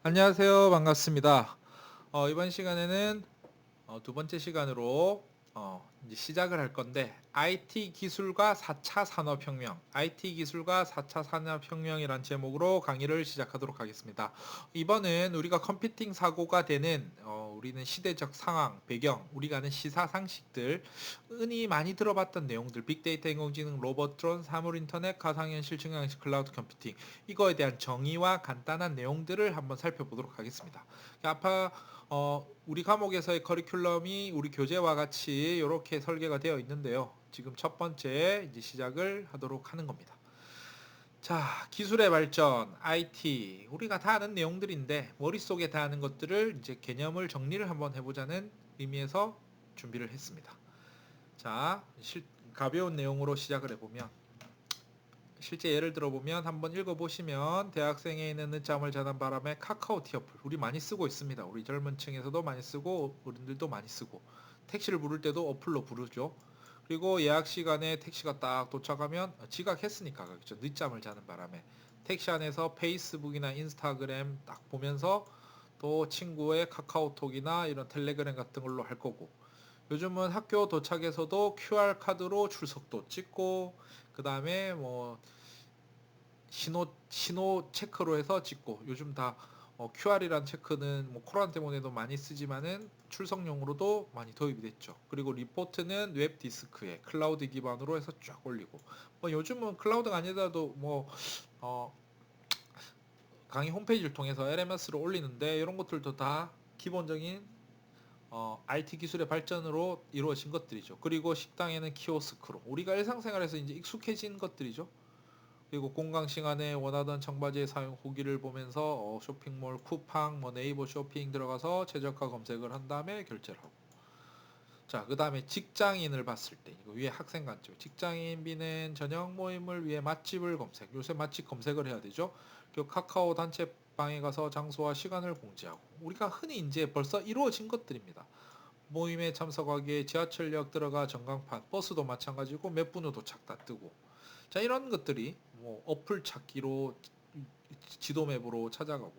안녕하세요. 반갑습니다. 이번 시간에는 두 번째 시간으로 이제 시작을 할 건데 IT 기술과 4차 산업혁명, IT 기술과 4차 산업혁명이란 제목으로 강의를 시작하도록 하겠습니다. 이번은 우리가 컴퓨팅 사고가 되는 우리는 시대적 상황, 배경, 우리가 아는 시사 상식들, 흔히 많이 들어봤던 내용들, 빅데이터, 인공지능, 로봇, 드론, 사물 인터넷, 가상현실, 증강현실, 클라우드 컴퓨팅 이거에 대한 정의와 간단한 내용들을 한번 살펴보도록 하겠습니다. 아까 우리 과목에서의 커리큘럼이 우리 교재와 같이 이렇게 설계가 되어 있는데요. 지금 첫 번째 이제 시작을 하도록 하는 겁니다. 자, 기술의 발전, IT, 우리가 다 아는 내용들인데 머릿속에 다 아는 것들을 이제 개념을 정리를 한번 해보자는 의미에서 준비를 했습니다. 자, 가벼운 내용으로 시작을 해보면 실제 예를 들어보면 한번 읽어보시면 대학생에 있는 늦잠을 자는 바람에 카카오 티어풀 우리 많이 쓰고 있습니다. 우리 젊은 층에서도 많이 쓰고 어른들도 많이 쓰고 택시를 부를 때도 어플로 부르죠. 그리고 예약 시간에 택시가 딱 도착하면 지각했으니까 그렇죠. 늦잠을 자는 바람에 택시 안에서 페이스북이나 인스타그램 딱 보면서 또 친구의 카카오톡이나 이런 텔레그램 같은 걸로 할 거고 요즘은 학교 도착에서도 QR카드로 출석도 찍고 그 다음에 뭐 신호 체크로 해서 찍고 요즘 다 QR이란 체크는 뭐 코로나 때문에도 많이 쓰지만은 출석용으로도 많이 도입이 됐죠. 그리고 리포트는 웹 디스크에 클라우드 기반으로 해서 쫙 올리고 뭐 요즘은 클라우드가 아니더라도 뭐 어, 강의 홈페이지를 통해서 LMS로 올리는데 이런 것들도 다 기본적인 IT 기술의 발전으로 이루어진 것들이죠. 그리고 식당에는 키오스크로 우리가 일상생활에서 이제 익숙해진 것들이죠. 그리고 공강 시간에 원하던 청바지의 사용 후기를 보면서 쇼핑몰 쿠팡, 뭐 네이버 쇼핑 들어가서 최저가 검색을 한 다음에 결제를 하고. 자, 그 다음에 직장인을 봤을 때 이거 위에 학생 관점. 직장인비는 저녁 모임을 위해 맛집을 검색. 요새 맛집 검색을 해야 되죠. 그리고 카카오 단체방에 가서 장소와 시간을 공지하고. 우리가 흔히 이제 벌써 이루어진 것들입니다. 모임에 참석하기 위해 지하철역 들어가 전광판, 버스도 마찬가지고 몇 분 후 도착 다 뜨고. 자, 이런 것들이 뭐 어플 찾기로 지도 맵으로 찾아가고.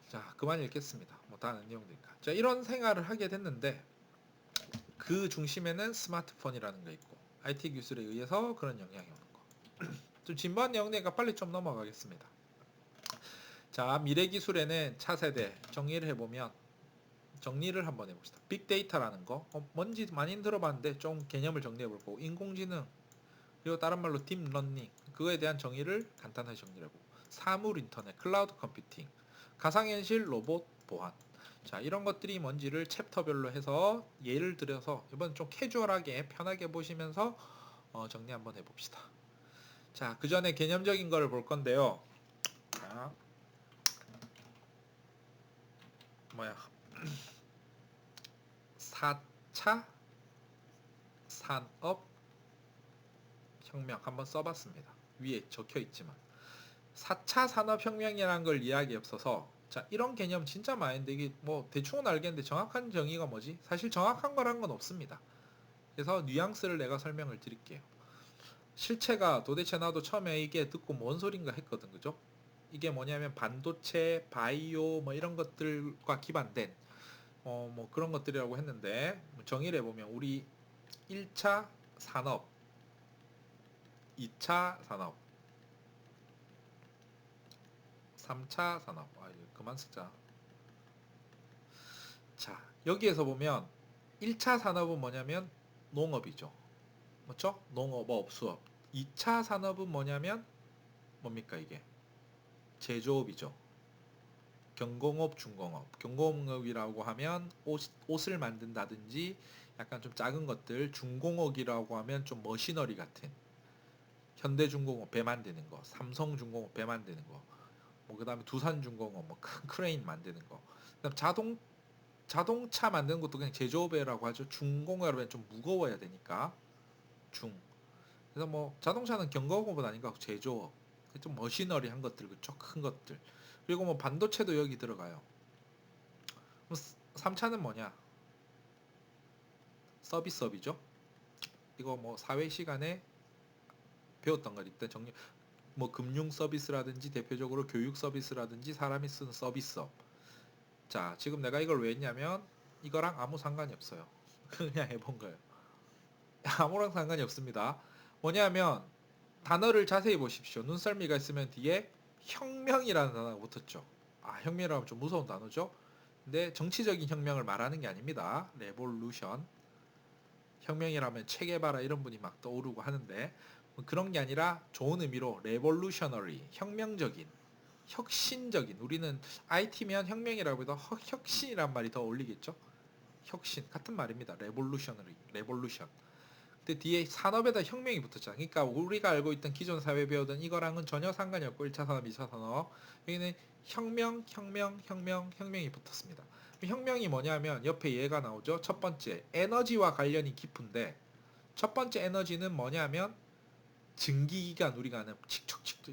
자, 그만 읽겠습니다. 뭐 다른 내용들니까. 자, 이런 생활을 하게 됐는데 그 중심에는 스마트폰이라는 게 있고 IT 기술에 의해서 그런 영향이 오는 거. 좀 진부한 내용이니까 빨리 좀 넘어가겠습니다. 자, 미래 기술에는 차세대 정리를 해보면 정리를 한번 해봅시다. 빅데이터라는 거 뭔지 많이 들어봤는데 좀 개념을 정리해볼 거고 인공지능 그리고 다른 말로 딥러닝 그거에 대한 정의를 간단하게 정리하고 사물 인터넷, 클라우드 컴퓨팅, 가상현실, 로봇, 보안 자 이런 것들이 뭔지를 챕터별로 해서 예를 들어서 이번 좀 캐주얼하게 편하게 보시면서 정리 한번 해봅시다. 자, 그 전에 개념적인 거를 볼 건데요. 자, 뭐야 4차 산업혁명 한번 써봤습니다. 위에 적혀 있지만 4차 산업혁명이라는 걸 이야기 없어서 자 이런 개념 진짜 많은데 이게 뭐 대충은 알겠는데 정확한 정의가 뭐지? 사실 정확한 거란 건 없습니다. 그래서 뉘앙스를 내가 설명을 드릴게요. 실체가 도대체 나도 처음에 이게 듣고 뭔 소린가 했거든 그죠? 이게 뭐냐면 반도체, 바이오 뭐 이런 것들과 기반된 뭐 그런 것들이라고 했는데 정의를 해보면 우리 1차 산업, 2차 산업, 3차 산업 그만 쓰자. 자, 여기에서 보면 1차 산업은 뭐냐면 농업이죠. 맞죠? 농업, 업, 수업. 2차 산업은 뭐냐면 뭡니까 이게? 제조업이죠. 경공업, 중공업. 경공업이라고 하면 옷을 만든다든지 약간 좀 작은 것들. 중공업이라고 하면 좀 머시너리 같은. 현대중공업 배 만드는 거. 삼성중공업 배 만드는 거. 뭐 그다음에 두산중공업 뭐 큰 크레인 만드는 거. 그다음 자동차 만드는 것도 그냥 제조업이라고 하죠. 중공업이라고 하면 좀 무거워야 되니까 중. 그래서 뭐 자동차는 경거업은 아닌가 제조업. 좀 머시너리한 것들 그쪽 큰 것들. 그리고 뭐 반도체도 여기 들어가요. 그럼 3차는 뭐냐? 서비스업이죠. 이거 뭐 사회 시간에 배웠던 거 일단 정리. 뭐 금융 서비스라든지 대표적으로 교육 서비스라든지 사람이 쓰는 서비스업. 자, 지금 내가 이걸 왜 했냐면 이거랑 아무 상관이 없어요. 그냥 해본 거예요. 아무런 상관이 없습니다. 뭐냐면 단어를 자세히 보십시오. 눈썰미가 있으면 뒤에 혁명이라는 단어가 붙었죠. 아, 혁명이라면 좀 무서운 단어죠. 근데 정치적인 혁명을 말하는 게 아닙니다. 레볼루션. 혁명이라면 체게바라 이런 분이 막 떠오르고 하는데 뭐 그런 게 아니라 좋은 의미로 레볼루셔너리, 혁명적인, 혁신적인. 우리는 IT면 혁명이라고 해도 혁신이란 말이 더 어울리겠죠. 혁신 같은 말입니다. 레볼루셔너리, 레볼루션. 근데 뒤에 산업에다 혁명이 붙었잖아. 그러니까 우리가 알고 있던 기존 사회 배우던 이거랑은 전혀 상관이 없고 1차 산업, 2차 산업. 여기는 혁명이 붙었습니다. 혁명이 뭐냐면 옆에 얘가 나오죠. 첫 번째 에너지와 관련이 깊은데 첫 번째 에너지는 뭐냐면 증기기관 우리가 아는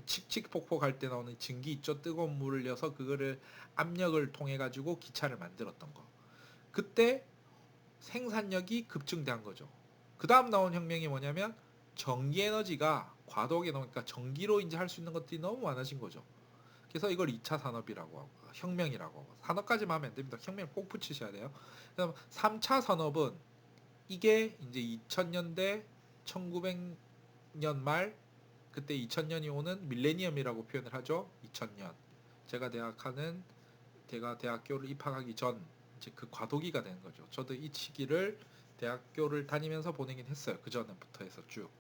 칙칙폭폭 할 때 나오는 증기 있죠. 뜨거운 물을 넣어서 그거를 압력을 통해 가지고 기차를 만들었던 거. 그때 생산력이 급증된 거죠. 그 다음 나온 혁명이 뭐냐면 전기 에너지가 과도하게 나오니까 전기로 이제 할 수 있는 것들이 너무 많아진 거죠. 그래서 이걸 2차 산업이라고 하고 혁명이라고 하고 산업까지만 하면 안 됩니다. 혁명 꼭 붙이셔야 돼요. 그다음 3차 산업은 이게 이제 2000년대 1900년 말 그때 2000년이 오는 밀레니엄이라고 표현을 하죠. 2000년. 제가 대학교를 입학하기 전 이제 그 과도기가 되는 거죠. 저도 이 시기를 대학교를 다니면서 보내긴 했어요. 그 전부터 해서 쭉.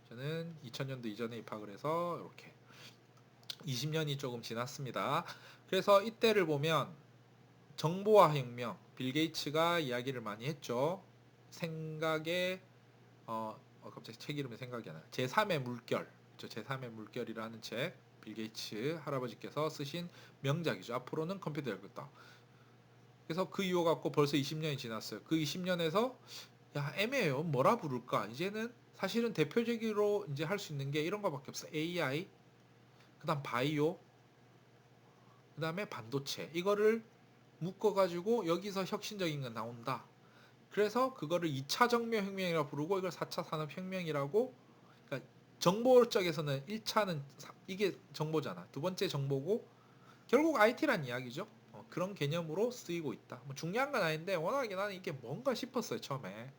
저는 2000년도 이전에 입학을 해서 이렇게 20년이 조금 지났습니다. 그래서 이때를 보면 정보화 혁명, 빌 게이츠가 이야기를 많이 했죠. 생각의 갑자기 책 이름이 생각이 안 나요. 제3의 물결, 제3의 물결이라는 책, 빌 게이츠 할아버지께서 쓰신 명작이죠. 앞으로는 컴퓨터가 되겠다. 그래서 그 이후 갖고 벌써 20년이 지났어요. 그 20년에서 야 애매해요. 뭐라 부를까? 이제는 사실은 대표적으로 이제 할 수 있는 게 이런 거밖에 없어. AI, 그다음 바이오, 그다음에 반도체. 이거를 묶어가지고 여기서 혁신적인 건 나온다. 그래서 그거를 2차 정보혁명이라고 부르고 이걸 4차 산업혁명이라고. 그러니까 정보 쪽에서는 1차는 이게 정보잖아. 두 번째 정보고 결국 IT란 이야기죠. 그런 개념으로 쓰이고 있다. 뭐 중요한 건 아닌데 워낙에 나는 이게 뭔가 싶었어요 처음에.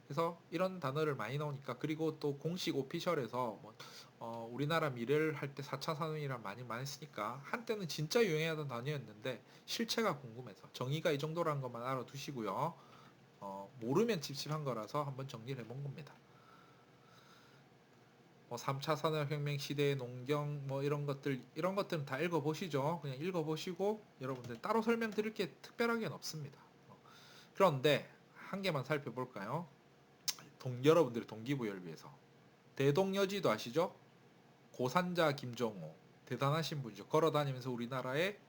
그래서 이런 단어를 많이 나오니까 그리고 또 공식 오피셜에서 뭐, 우리나라 미래를 할 때 4차 산업이란 많이 쓰니까 한때는 진짜 유행하던 단어였는데 실체가 궁금해서 정의가 이 정도라는 것만 알아두시고요. 모르면 찝찝한 거라서 한번 정리를 해본 겁니다. 3차 산업혁명 시대의 농경 뭐 이런 것들은 다 읽어보시죠. 그냥 읽어보시고 여러분들 따로 설명드릴 게 특별하게는 없습니다. 그런데 한 개만 살펴볼까요? 여러분들의 동기부여를 위해서 대동여지도 아시죠? 고산자 김정호 대단하신 분이죠. 걸어다니면서 우리나라의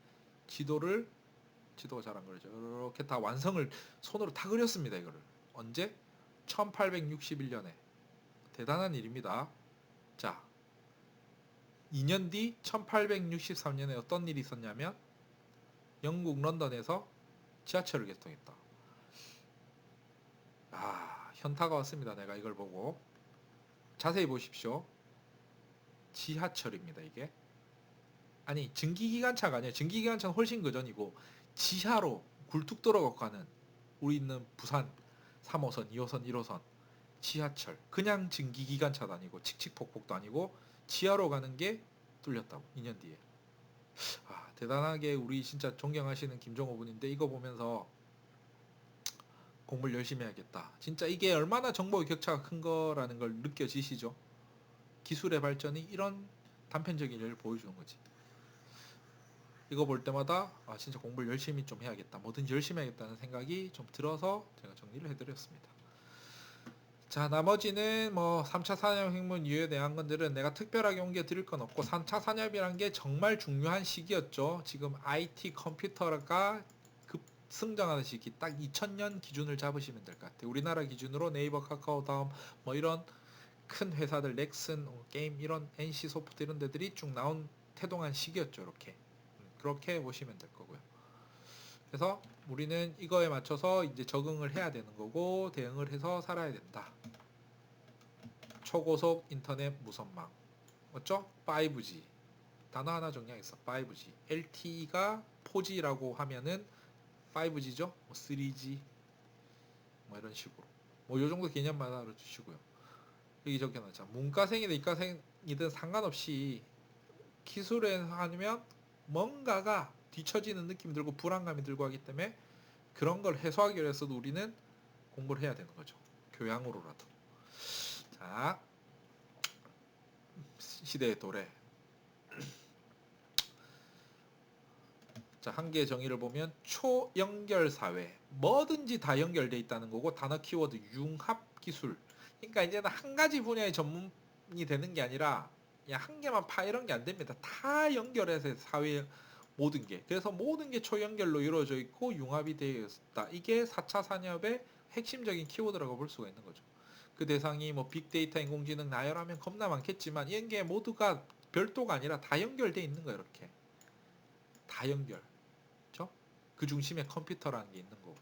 지도가 잘 안 그려져. 이렇게 다 완성을 손으로 다 그렸습니다. 이거를 언제? 1861년에 대단한 일입니다. 자, 2년 뒤 1863년에 어떤 일이 있었냐면 영국 런던에서 지하철을 개통했다. 현타가 왔습니다. 내가 이걸 보고 자세히 보십시오. 지하철입니다. 이게 아니 증기기관차가 아니에요. 증기기관차는 훨씬 그 전이고 지하로 굴뚝도로 가는 우리 있는 부산 3호선, 2호선, 1호선 지하철 그냥 증기기관차도 아니고 칙칙폭폭도 아니고 지하로 가는 게 뚫렸다고 2년 뒤에. 대단하게 우리 진짜 존경하시는 김정호 분인데 이거 보면서 공부를 열심히 해야겠다. 진짜 이게 얼마나 정보의 격차가 큰 거라는 걸 느껴지시죠? 기술의 발전이 이런 단편적인 예를 보여주는 거지. 이거 볼 때마다 진짜 공부를 열심히 좀 해야겠다. 뭐든지 열심히 해야겠다는 생각이 좀 들어서 제가 정리를 해드렸습니다. 자, 나머지는 뭐 3차 산업혁명 이후에 대한 것들은 내가 특별하게 옮겨드릴 건 없고 3차 산업이란 게 정말 중요한 시기였죠. 지금 IT 컴퓨터가 급성장하는 시기 딱 2000년 기준을 잡으시면 될 것 같아요. 우리나라 기준으로 네이버, 카카오 다음 뭐 이런 큰 회사들 넥슨, 게임 이런 NC 소프트 이런 데들이 쭉 나온 태동한 시기였죠. 이렇게 그렇게 보시면 될 거고요. 그래서 우리는 이거에 맞춰서 이제 적응을 해야 되는 거고 대응을 해서 살아야 된다. 초고속 인터넷 무선망 맞죠? 5G 단어 하나 정리하겠어. 5G LTE가 4G라고 하면은 5G죠? 뭐 3G 뭐 이런 식으로 뭐 요 정도 개념만 알아주시고요. 여기 적혀놨자 문과생이든 이과생이든 상관없이 기술에 하면 뭔가가 뒤처지는 느낌이 들고 불안감이 들고 하기 때문에 그런 걸 해소하기 위해서도 우리는 공부를 해야 되는 거죠. 교양으로라도. 자, 시대의 도래. 자, 한 개의 정의를 보면 초연결 사회. 뭐든지 다 연결돼 있다는 거고 단어 키워드 융합 기술. 그러니까 이제는 한 가지 분야의 전문이 되는 게 아니라 그냥 한 개만 파 이런 게 안 됩니다. 다 연결해서 사회 모든 게. 그래서 모든 게 초연결로 이루어져 있고 융합이 되어 있다. 이게 4차 산업의 핵심적인 키워드라고 볼 수가 있는 거죠. 그 대상이 뭐 빅데이터, 인공지능, 나열하면 겁나 많겠지만 이런 게 모두가 별도가 아니라 다 연결돼 있는 거예요. 이렇게. 다 연결. 그렇죠? 그 중심에 컴퓨터라는 게 있는 거고.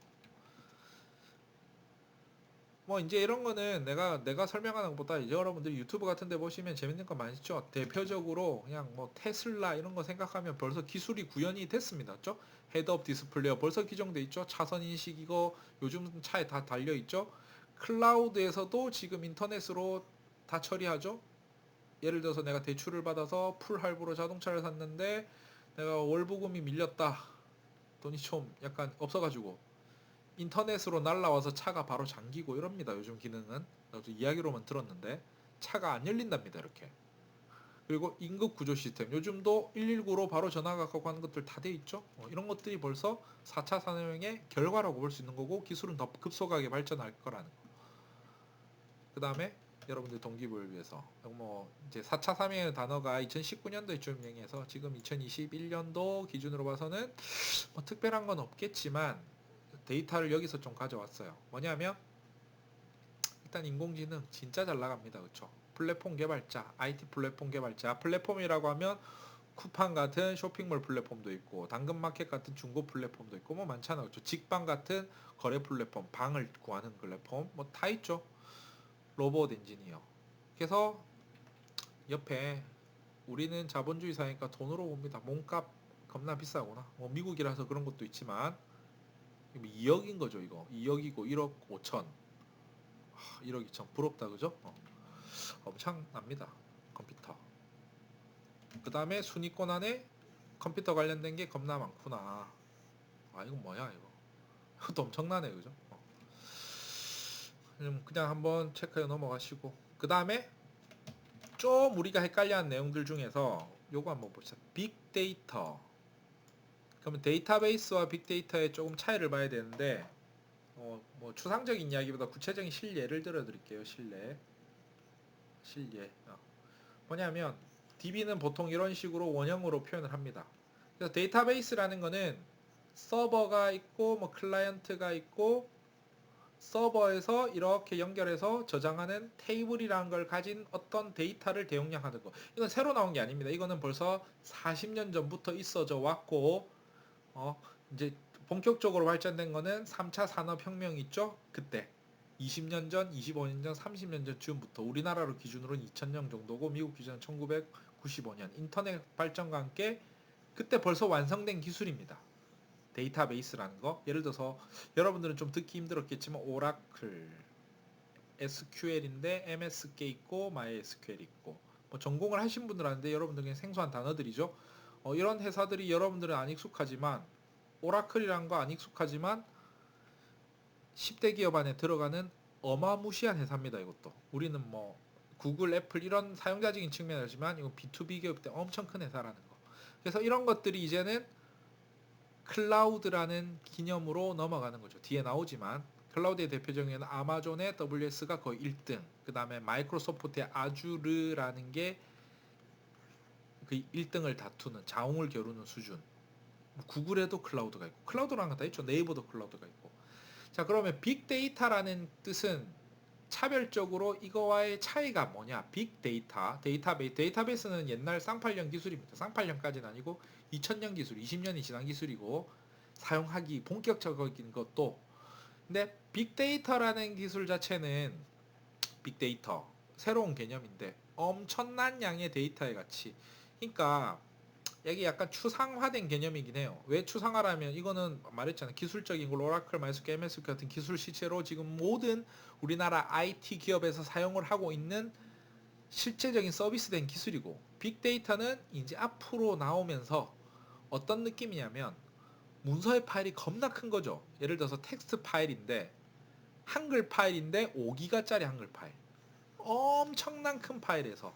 뭐 이제 이런 거는 내가 설명하는 것보다 이제 여러분들이 유튜브 같은 데 보시면 재밌는 거 많이 있죠. 대표적으로 그냥 뭐 테슬라 이런 거 생각하면 벌써 기술이 구현이 됐습니다. 그렇죠? 헤드업 디스플레이어 벌써 기정돼 있죠. 차선 인식 이거 요즘 차에 다 달려 있죠. 클라우드에서도 지금 인터넷으로 다 처리하죠. 예를 들어서 내가 대출을 받아서 풀 할부로 자동차를 샀는데 내가 월부금이 밀렸다. 돈이 좀 약간 없어가지고 인터넷으로 날라와서 차가 바로 잠기고 이럽니다. 요즘 기능은 나도 이야기로만 들었는데 차가 안 열린답니다. 이렇게. 그리고 응급 구조 시스템 요즘도 119로 바로 전화가 가고 하는 것들 다 돼 있죠. 이런 것들이 벌써 4차 산업의 결과라고 볼 수 있는 거고 기술은 더 급속하게 발전할 거라는 거. 그 다음에 여러분들 동기부여를 위해서 뭐 이제 4차 산업의 단어가 2019년도에 좀 유행해서 지금 2021년도 기준으로 봐서는 뭐 특별한 건 없겠지만 데이터를 여기서 좀 가져왔어요. 뭐냐면 일단 인공지능 진짜 잘 나갑니다. 그렇죠? 플랫폼 개발자, IT 플랫폼 개발자, 플랫폼이라고 하면 쿠팡 같은 쇼핑몰 플랫폼도 있고 당근마켓 같은 중고 플랫폼도 있고 뭐 많잖아요. 그렇죠? 직방 같은 거래 플랫폼, 방을 구하는 플랫폼 뭐 다 있죠. 로봇 엔지니어. 그래서 옆에 우리는 자본주의 사회니까 돈으로 봅니다. 몸값 겁나 비싸구나. 뭐 미국이라서 그런 것도 있지만 2억인 거죠 이거. 2억이고 1억 5천. 1억 2천 부럽다 그죠? 엄청납니다 컴퓨터. 그 다음에 순위권 안에 컴퓨터 관련된 게 겁나 많구나. 아 이건 뭐야 이거. 이것도 엄청나네 그죠? 그냥 한번 체크해 넘어가시고 그 다음에 좀 우리가 헷갈려하는 내용들 중에서 요거 한번 봅시다. 빅데이터. 그러면 데이터베이스와 빅데이터의 조금 차이를 봐야 되는데 뭐 추상적인 이야기보다 구체적인 실례를 들어 드릴게요. 실례. 뭐냐면 DB는 보통 이런 식으로 원형으로 표현을 합니다. 그래서 데이터베이스라는 거는 서버가 있고 뭐 클라이언트가 있고 서버에서 이렇게 연결해서 저장하는 테이블이라는 걸 가진 어떤 데이터를 대용량하는 거. 이건 새로 나온 게 아닙니다. 이거는 벌써 40년 전부터 있어져 왔고 이제 본격적으로 발전된 거는 3차 산업혁명 있죠? 그때 20년 전, 25년 전, 30년 전 즈음부터 우리나라로 기준으로는 2000년 정도고 미국 기준은 1995년 인터넷 발전과 함께 그때 벌써 완성된 기술입니다. 데이터베이스라는 거. 예를 들어서 여러분들은 좀 듣기 힘들었겠지만 오라클, SQL인데 MSK 있고 MySQL 있고 뭐 전공을 하신 분들한테 여러분들 그냥 생소한 단어들이죠. 이런 회사들이 여러분들은 안 익숙하지만 오라클이란 거 안 익숙하지만 10대 기업 안에 들어가는 어마무시한 회사입니다. 이것도 우리는 뭐 구글, 애플 이런 사용자적인 측면이지만 이건 B2B 기업 때 엄청 큰 회사라는 거. 그래서 이런 것들이 이제는 클라우드라는 개념으로 넘어가는 거죠. 뒤에 나오지만 클라우드의 대표적인 아마존의 AWS가 거의 1등. 그 다음에 마이크로소프트의 아주르라는 게 그 1등을 다투는 자웅을 겨루는 수준. 구글에도 클라우드가 있고 클라우드라는 거 다 있죠. 네이버도 클라우드가 있고. 자 그러면 빅데이터라는 뜻은 차별적으로 이거와의 차이가 뭐냐? 빅데이터, 데이터베이스는 옛날 쌍팔년 기술입니다. 쌍팔년까지는 아니고 2000년 기술, 20년이 지난 기술이고 사용하기 본격적인 것도. 근데 빅데이터라는 기술 자체는 빅데이터 새로운 개념인데 엄청난 양의 데이터의 가치. 그러니까 이게 약간 추상화된 개념이긴 해요. 왜 추상화라면 이거는 말했잖아요. 기술적인 걸 오라클, 마이스큐엘, MSQ 같은 기술 시체로 지금 모든 우리나라 IT 기업에서 사용을 하고 있는 실제적인 서비스된 기술이고, 빅데이터는 이제 앞으로 나오면서 어떤 느낌이냐면 문서의 파일이 겁나 큰 거죠. 예를 들어서 텍스트 파일인데 한글 파일인데 5기가짜리 한글 파일. 엄청난 큰 파일에서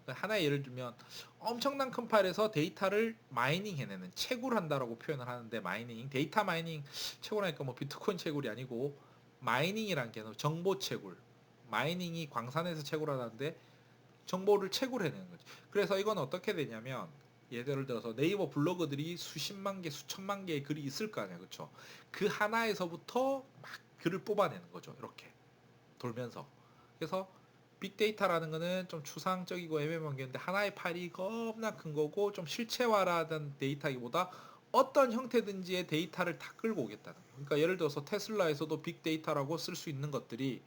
하나의 예를 들면 엄청난 큰 파일에서 데이터를 마이닝 해내는 채굴 한다라고 표현을 하는데, 마이닝 데이터 마이닝 채굴하니까 뭐 비트코인 채굴이 아니고 마이닝이란 게 정보 채굴, 마이닝이 광산에서 채굴하는데 정보를 채굴해내는 거죠. 그래서 이건 어떻게 되냐면 예를 들어서 네이버 블로그들이 수십만 개, 수천만 개의 글이 있을 거 아니야, 그렇죠? 그 하나에서부터 막 글을 뽑아내는 거죠, 이렇게 돌면서. 그래서 빅데이터라는 거는 좀 추상적이고 애매모호한 게 있는데 하나의 파일이 겁나 큰 거고, 좀 실체화라는 데이터기보다 어떤 형태든지의 데이터를 다 끌고 오겠다는 거예요. 그러니까 예를 들어서 테슬라에서도 빅데이터라고 쓸 수 있는 것들이,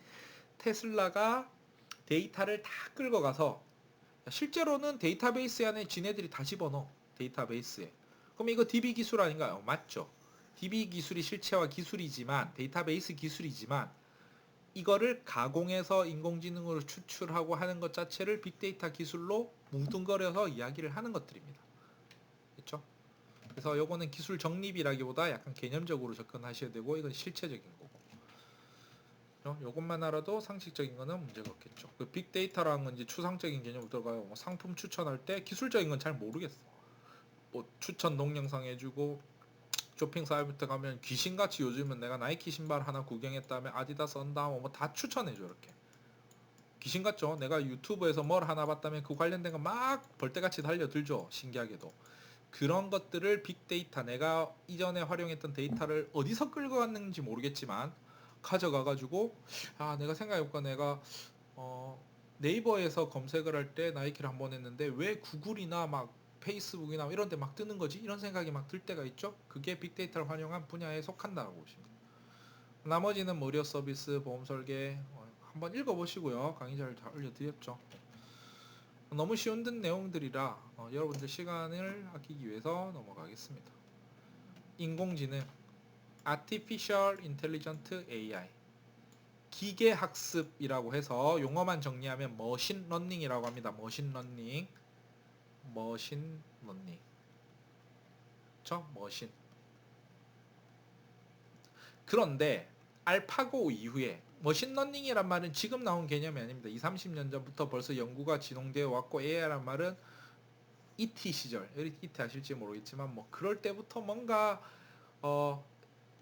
테슬라가 데이터를 다 끌고 가서 실제로는 데이터베이스 안에 지네들이 다 집어넣어. 데이터베이스에. 그럼 이거 DB 기술 아닌가요? 맞죠. DB 기술이 실체화 기술이지만, 데이터베이스 기술이지만, 이거를 가공해서 인공지능으로 추출하고 하는 것 자체를 빅데이터 기술로 뭉뚱거려서 이야기를 하는 것들입니다. 그렇죠? 그래서 요거는 기술 정립이라기보다 약간 개념적으로 접근하셔야 되고, 이건 실체적인 거고. 요것만 알아도 상식적인 거는 문제가 없겠죠. 그 빅데이터라는 건 이제 추상적인 개념으로 들어가요. 뭐 상품 추천할 때 기술적인 건 잘 모르겠어. 뭐 추천 동영상 해주고, 쇼핑 사이트 가면 귀신같이 요즘은 내가 나이키 신발 하나 구경했다면 아디다스, 언더아머 뭐 다 추천해줘. 이렇게 귀신 같죠. 내가 유튜브에서 뭘 하나 봤다면 그 관련된 거 막 벌떼같이 달려들죠. 신기하게도. 그런 것들을 빅데이터, 내가 이전에 활용했던 데이터를 어디서 끌고 왔는지 모르겠지만 가져가 가지고, 아 내가 생각해볼까, 내가 네이버에서 검색을 할 때 나이키를 한번 했는데 왜 구글이나 막 페이스북이나 이런 데 막 뜨는 거지? 이런 생각이 막 들 때가 있죠. 그게 빅데이터를 활용한 분야에 속한다고 보시면 돼요. 나머지는 뭐 의료 서비스, 보험 설계 한번 읽어보시고요. 강의 잘 올려드렸죠. 너무 쉬운 듯 내용들이라 여러분들 시간을 아끼기 위해서 넘어가겠습니다. 인공지능, Artificial Intelligent AI, 기계학습이라고 해서 용어만 정리하면 머신러닝이라고 합니다. 머신러닝, 머신러닝, 그렇죠? 머신. 그런데 알파고 이후에, 머신러닝이란 말은 지금 나온 개념이 아닙니다. 20, 30년 전부터 벌써 연구가 진행되어 왔고, AI란 말은 ET 시절, ET 아실지 모르겠지만 뭐 그럴 때부터 뭔가 어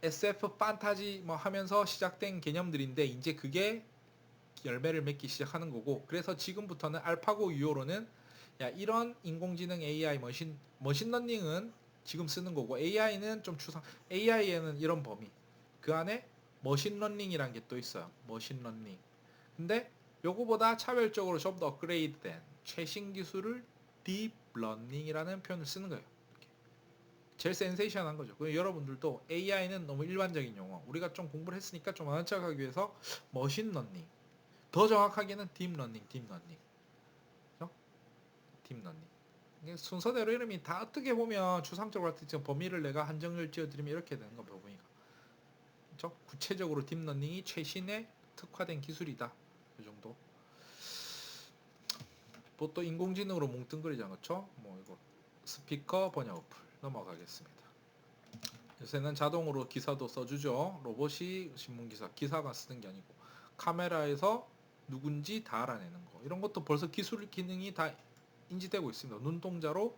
SF 판타지 뭐 하면서 시작된 개념들인데, 이제 그게 열매를 맺기 시작하는 거고, 그래서 지금부터는 알파고 이후로는 야 이런 인공지능 AI 머신러닝은 지금 쓰는 거고, AI는 좀 추상, AI에는 이런 범위, 그 안에 머신러닝이란 게 또 있어요. 머신러닝. 근데 요거보다 차별적으로 좀 더 업그레이드된 최신 기술을 딥러닝이라는 표현을 쓰는 거예요. 이렇게. 제일 센세이션한 거죠. 여러분들도 AI는 너무 일반적인 용어, 우리가 좀 공부를 했으니까 좀 아는 척하기 위해서 머신러닝, 더 정확하게는 딥러닝, 딥러닝, 그죠? 딥러닝. 이게 순서대로 이름이 다 어떻게 보면 추상적으로 할 때 지금 범위를 내가 한정을 지어드리면 이렇게 되는 거 보니까, 그죠? 구체적으로 딥러닝이 최신의 특화된 기술이다. 이 정도. 또 인공지능으로 뭉뚱그리지 않죠? 뭐 이거 스피커 번역 어플 넘어가겠습니다. 요새는 자동으로 기사도 써주죠. 로봇이 신문기사, 기사가 쓰는 게 아니고 카메라에서 누군지 다 알아내는 거, 이런 것도 벌써 기술 기능이 다 인지되고 있습니다. 눈동자로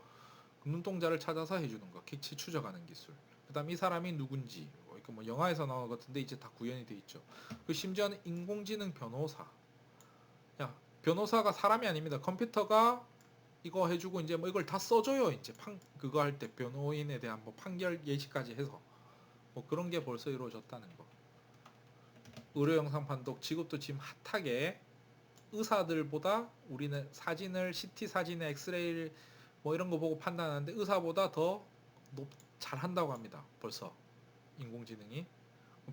눈동자를 찾아서 해주는 거, 객체 추적하는 기술. 그다음 이 사람이 누군지, 뭐 영화에서 나온 것 같은데 이제 다 구현이 돼 있죠. 그 심지어는 인공지능 변호사, 야 변호사가 사람이 아닙니다. 컴퓨터가 이거 해주고 이제 뭐 이걸 다 써줘요. 이제 그거 할 때 변호인에 대한 뭐 판결 예시까지 해서 뭐 그런 게 벌써 이루어졌다는 거. 의료 영상 판독, 지금도 지금 핫하게 의사들보다 우리는 사진을 CT 사진에 엑스레이를 뭐 이런 거 보고 판단하는데 의사보다 더 잘한다고 합니다. 벌써 인공지능이.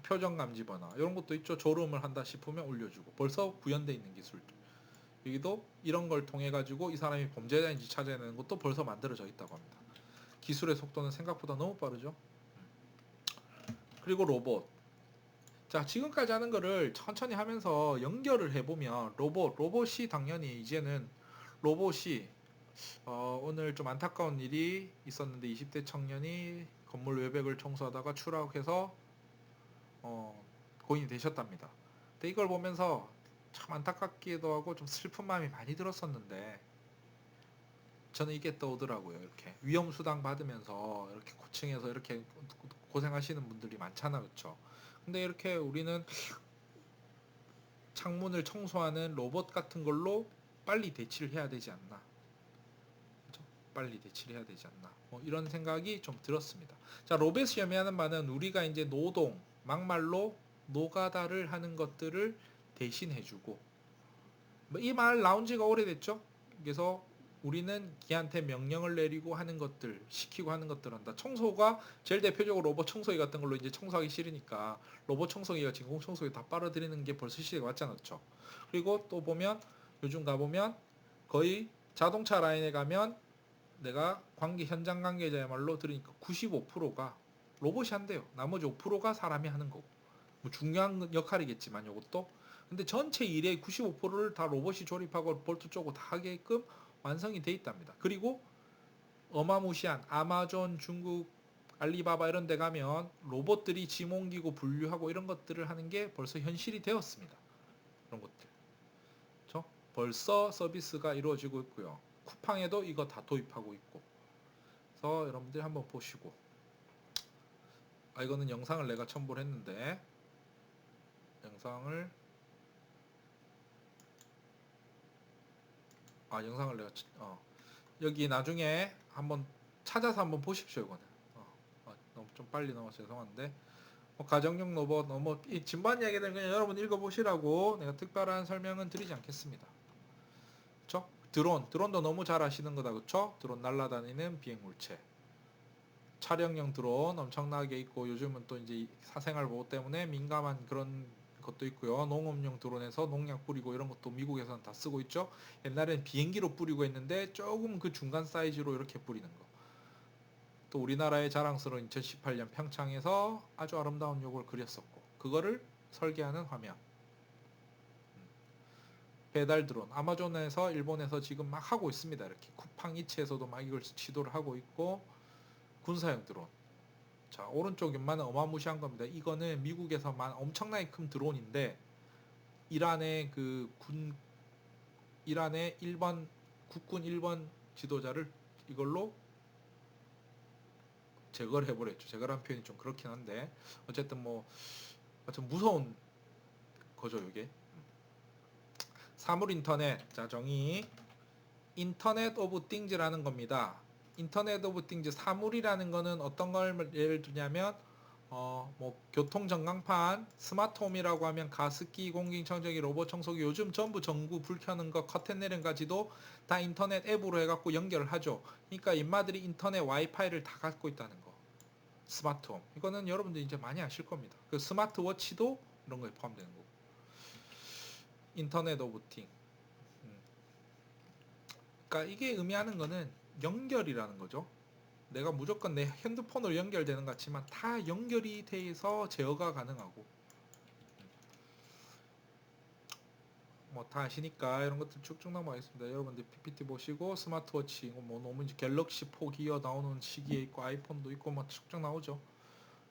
표정 감지 번호 이런 것도 있죠. 졸음을 한다 싶으면 올려주고, 벌써 구현돼 있는 기술들. 여기도 이런 걸 통해 가지고 이 사람이 범죄자인지 찾아내는 것도 벌써 만들어져 있다고 합니다. 기술의 속도는 생각보다 너무 빠르죠. 그리고 로봇. 자, 지금까지 하는 거를 천천히 하면서 연결을 해보면 로봇이 당연히 이제는 로봇이 오늘 좀 안타까운 일이 있었는데 20대 청년이 건물 외벽을 청소하다가 추락해서 고인이 되셨답니다. 근데 이걸 보면서 참 안타깝기도 하고 좀 슬픈 마음이 많이 들었었는데 저는 이게 떠오더라고요. 이렇게 위험수당 받으면서 이렇게 고층에서 이렇게 고생하시는 분들이 많잖아, 그렇죠? 근데 이렇게 우리는 창문을 청소하는 로봇 같은 걸로 빨리 대치를 해야 되지 않나? 그렇죠? 빨리 대치를 해야 되지 않나? 이런 생각이 좀 들었습니다. 자, 로봇이 의미하는 바는 우리가 이제 노동, 막말로 노가다를 하는 것들을 대신해주고, 이 말 나온 지가 오래됐죠? 그래서 우리는 걔한테 명령을 내리고 하는 것들, 시키고 하는 것들 한다. 청소가 제일 대표적으로 로봇 청소기 같은 걸로 이제 청소하기 싫으니까 로봇 청소기가 진공 청소기 다 빨아들이는 게 벌써 시대가 왔지 않았죠. 그리고 또 보면 요즘 가보면 거의 자동차 라인에 가면 내가 현장 관계자의 말로 들으니까 95%가 로봇이 한대요. 나머지 5%가 사람이 하는 거고. 뭐 중요한 역할이겠지만 이것도. 근데 전체 일의 95%를 다 로봇이 조립하고 볼트 쪼고 다 하게끔 완성이 돼 있답니다. 그리고 어마무시한 아마존, 중국, 알리바바 이런 데 가면 로봇들이 짐 옮기고 분류하고 이런 것들을 하는 게 벌써 현실이 되었습니다. 그런 것들. 그렇죠? 벌써 서비스가 이루어지고 있고요. 쿠팡에도 이거 다 도입하고 있고. 그래서 여러분들이 한번 보시고. 이거는 영상을 내가 첨부를 했는데 영상을 내가 여기 나중에 한번 찾아서 한번 보십시오. 이거는 너무 좀 빨리 나와서 죄송한데 가정용 로봇 이 진반 이야기들 그냥 여러분 읽어보시라고 내가 특별한 설명은 드리지 않겠습니다. 그쵸? 드론도 너무 잘 아시는 거다. 그쵸? 드론 날아다니는 비행물체. 촬영용 드론 엄청나게 있고 요즘은 또 이제 사생활 보호 때문에 민감한 그런 것도 있고요. 농업용 드론에서 농약 뿌리고 이런 것도 미국에서는 다 쓰고 있죠. 옛날엔 비행기로 뿌리고 했는데 조금 그 중간 사이즈로 이렇게 뿌리는 거. 또 우리나라의 자랑스러운 2018년 평창에서 아주 아름다운 요걸 그렸었고 그거를 설계하는 화면. 배달 드론 아마존에서 일본에서 지금 막 하고 있습니다. 이렇게 쿠팡 이츠에서도 막 이걸 시도를 하고 있고 군사용 드론. 자, 오른쪽 연만은 어마무시한 겁니다. 이거는 미국에서만 엄청나게 큰 드론인데 이란의 이란의 1번 국군 1번 지도자를 이걸로 제거를 해버렸죠. 제거란 표현이 좀 그렇긴 한데 어쨌든 좀 무서운 거죠, 이게. 사물 인터넷. 자, 정의. 인터넷 오브 띵즈라는 겁니다. 인터넷 오브 띵즈 사물이라는 거는 어떤 걸 예를 들냐면 교통 전광판, 스마트홈이라고 하면 가습기, 공기청정기, 로봇 청소기 요즘 전부 전구 불 켜는 거, 커튼 내리는 까지도 다 인터넷 앱으로 해갖고 연결을 하죠. 그러니까 인마들이 인터넷 와이파이를 다 갖고 있다는 거. 스마트홈. 이거는 여러분들이 이제 많이 아실 겁니다. 그 스마트워치도 이런 거에 포함되는 거고. 인터넷 오브 띵. 그러니까 이게 의미하는 거는 연결이라는 거죠. 내가 무조건 내 핸드폰으로 연결되는 것 같지만 다 연결이 돼서 제어가 가능하고 다 아시니까 이런 것들 쭉쭉 넘어가겠습니다. 여러분들 PPT 보시고 스마트워치 너무 이제 갤럭시 4 기어 나오는 시기에 있고 아이폰도 있고 쭉쭉 나오죠.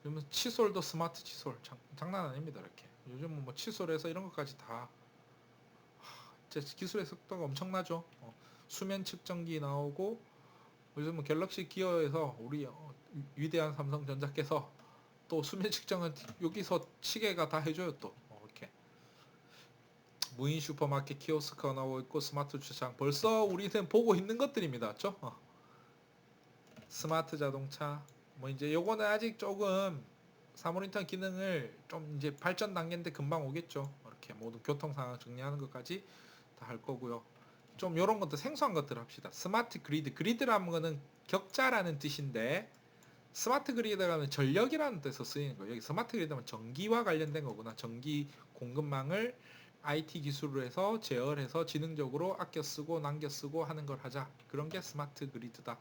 그러면 칫솔도 스마트 칫솔 장난 아닙니다. 이렇게 요즘은 칫솔에서 이런 것까지 다 기술의 속도가 엄청나죠. 수면 측정기 나오고 요즘은 갤럭시 기어에서 우리 위대한 삼성전자께서 또 수면 측정은 여기서 시계가 다 해줘요. 또 이렇게 무인 슈퍼마켓 키오스크가 나오고 있고 스마트 주차장 벌써 우리는 보고 있는 것들입니다. 그렇죠? 스마트 자동차 이제 요거는 아직 조금 사물인터넷 기능을 좀 이제 발전 단계인데 금방 오겠죠. 이렇게 모든 교통 상황 정리하는 것까지 다 할 거고요. 좀 요런 것들 생소한 것들 합시다. 스마트 그리드라는 거는 격자라는 뜻인데 스마트 그리드가 하면 전력이라는 뜻에서 쓰이는 거예요. 여기 스마트 그리드는 전기와 관련된 거구나. 전기 공급망을 IT 기술을 해서 제어해서 지능적으로 아껴 쓰고 남겨 쓰고 하는 걸 하자. 그런 게 스마트 그리드다.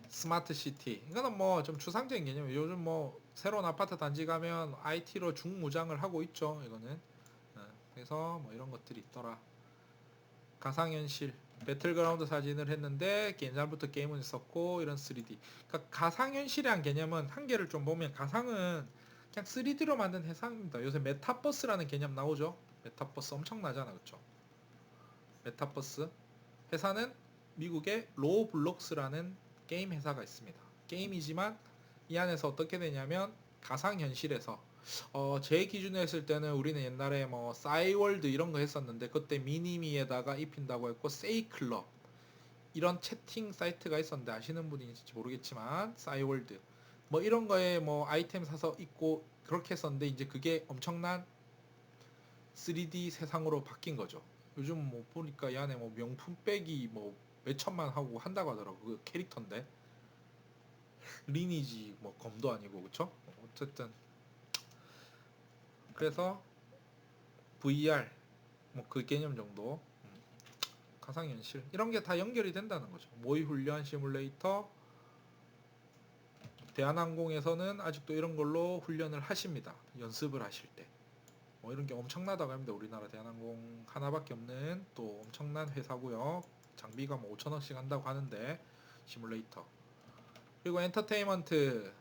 스마트 시티. 이거는 뭐 좀 추상적인 개념이에요. 요즘 뭐 새로운 아파트 단지 가면 IT로 중무장을 하고 있죠. 이거는. 그래서 뭐 이런 것들이 있더라. 가상현실. 배틀그라운드 사진을 했는데 옛날부터 게임은 있었고 이런 3D. 그러니까 가상현실이란 개념은 한계를 좀 보면 가상은 그냥 3D로 만든 해상입니다. 요새 메타버스라는 개념 나오죠. 메타버스 엄청나잖아, 그렇죠? 메타버스 회사는 미국의 로블록스라는 게임 회사가 있습니다. 게임이지만 이 안에서 어떻게 되냐면 가상현실에서 제 기준에 했을 때는 우리는 옛날에 뭐 싸이월드 이런 거 했었는데 그때 미니미에다가 입힌다고 했고 세이클럽 이런 채팅 사이트가 있었는데 아시는 분이 있을지 모르겠지만 싸이월드 뭐 이런 거에 뭐 아이템 사서 입고 그렇게 했었는데 이제 그게 엄청난 3D 세상으로 바뀐 거죠. 요즘 뭐 보니까 이 안에 뭐 명품백이 뭐 몇천만 하고 한다고 하더라고. 그 캐릭터인데 리니지 뭐 검도 아니고 그쵸? 어쨌든 그래서 VR 뭐 그 개념 정도 가상현실 이런 게 다 연결이 된다는 거죠. 모의 훈련 시뮬레이터 대한항공에서는 아직도 이런 걸로 훈련을 하십니다. 연습을 하실 때. 뭐 이런 게 엄청나다고 합니다. 우리나라 대한항공 하나밖에 없는 또 엄청난 회사고요. 장비가 뭐 5천원씩 한다고 하는데 시뮬레이터. 그리고 엔터테인먼트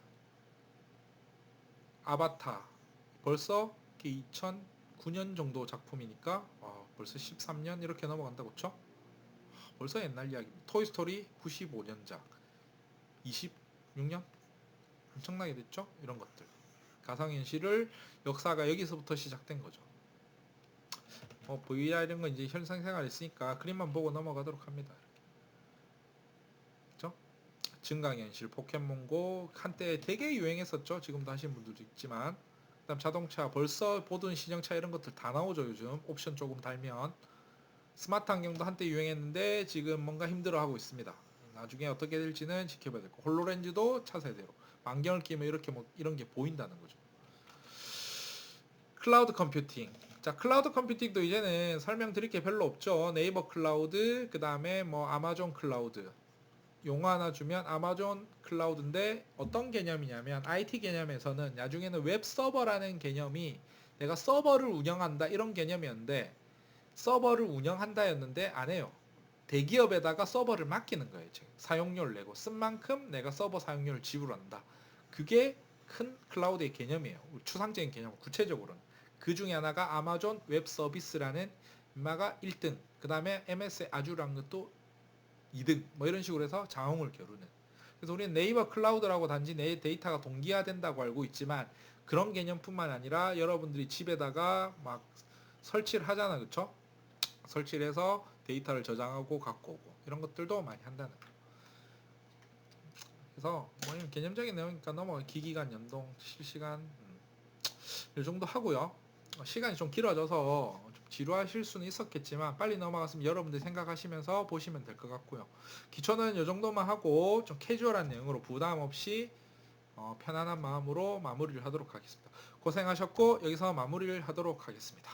아바타 벌써 2009년 정도 작품이니까 벌써 13년 이렇게 넘어간다고 쳐? 벌써 옛날 이야기입니다. 토이스토리 95년작 26년? 엄청나게 됐죠? 이런 것들 가상현실을 역사가 여기서부터 시작된 거죠. VR 이런 건 이제 현상생활 있으니까 그림만 보고 넘어가도록 합니다. 그렇죠? 증강현실, 포켓몬고 한때 되게 유행했었죠. 지금도 하시는 분들도 있지만 그다음 자동차 벌써 보던 신형차 이런 것들 다 나오죠. 요즘 옵션 조금 달면 스마트 안경도 한때 유행했는데 지금 뭔가 힘들어하고 있습니다. 나중에 어떻게 될지는 지켜봐야 될 거. 홀로렌즈도 차세대로 안경을 끼면 이렇게 뭐 이런 게 보인다는 거죠. 클라우드 컴퓨팅. 자, 클라우드 컴퓨팅도 이제는 설명드릴 게 별로 없죠. 네이버 클라우드, 그 다음에 뭐 아마존 클라우드. 용어 하나 주면 아마존 클라우드인데 어떤 개념이냐면 IT 개념에서는 나중에는 웹 서버라는 개념이 내가 서버를 운영한다 이런 개념이었는데 서버를 운영한다였는데 안 해요. 대기업에다가 서버를 맡기는 거예요. 지금. 사용료를 내고 쓴 만큼 내가 서버 사용료를 지불한다. 그게 큰 클라우드의 개념이에요. 추상적인 개념 구체적으로는. 그 중에 하나가 아마존 웹 서비스라는 인마가 1등, 그 다음에 MS 아주라는 것도 2등, 뭐 이런 식으로 해서 장홍을 겨루는. 그래서 우리는 네이버 클라우드라고 단지 내 데이터가 동기화된다고 알고 있지만 그런 개념뿐만 아니라 여러분들이 집에다가 막 설치를 하잖아, 그쵸? 설치를 해서 데이터를 저장하고 갖고 오고 이런 것들도 많이 한다는 거예요. 그래서 뭐 개념적인 내용이니까 넘어가. 기기간 연동 실시간 이 정도 하고요. 시간이 좀 길어져서 좀 지루하실 수는 있었겠지만 빨리 넘어갔으면 여러분들 생각하시면서 보시면 될 것 같고요. 기초는 이 정도만 하고 좀 캐주얼한 내용으로 부담 없이 편안한 마음으로 마무리를 하도록 하겠습니다. 고생하셨고 여기서 마무리를 하도록 하겠습니다.